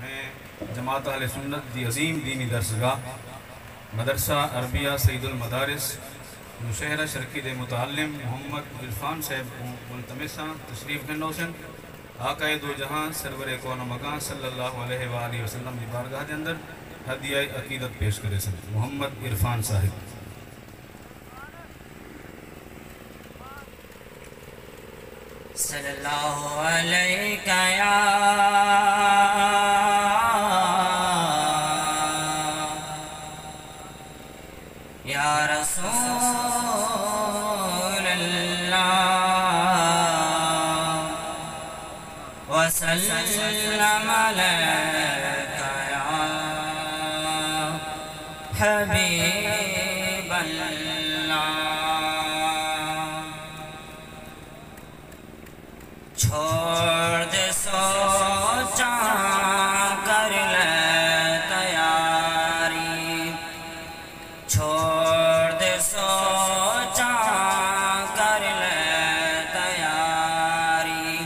میں جماعت اہل سنت دی عظیم دینی درسگاہ مدرسہ عربیہ سید المدارس نوشہرہ شرقی دے متعلم محمد عرفان صاحب ملتمساں تشریف نوشن آقا دو جہاں سرور کون و مکان صلی اللہ علیہ وآلہ وسلم دی بارگاہ دے اندر ہدیہ عقیدت پیش کرے سن محمد عرفان صاحب صلی اللہ علیہ یا رسول اللہ وسلم علیک یا حبیب اللہ چھوڑ دے سوچا کر لے تیاری چھوڑ دے سوچا کر لے تیاری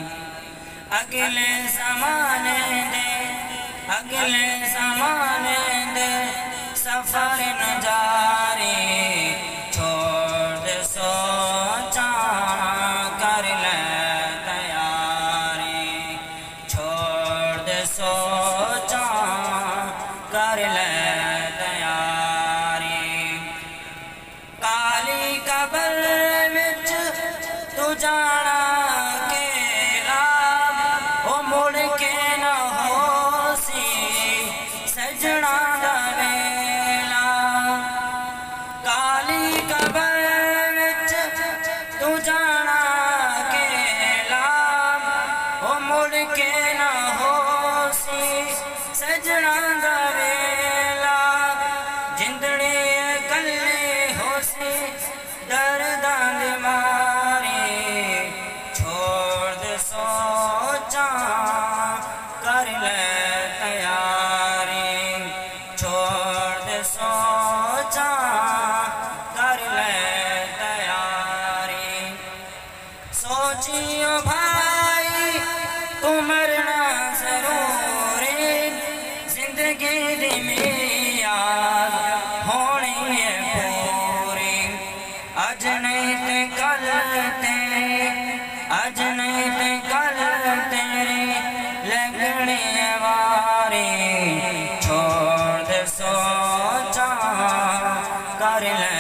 اگلے زمانے دے سفر نہ جاری چھوڑ دے سوچا کر لے سوچا کر لے تیاری کالی قبر وچ تو جانا کیلا او مڑ کے نہ ہو سی سجنا دا ویلا کالی قبر وچ تو جانا کیلا او مڑ کے نہ ہو سجنا دا ویلا جندڑی کلے ہو سی درداں دے مارے چھوڑ دے سوچا کر لے تیاری چھوڑ دے سوچا کر لے تیاری سوچیو بھائی تو مرنا ضرور زندگی دی میعاد ہونی ہے پوری اج نہیں تے کل تیرے لگنی واری چھوڑ دے سوچا کر لے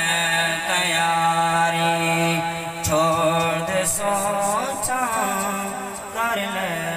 تیاری چھوڑ دے سوچا کر لے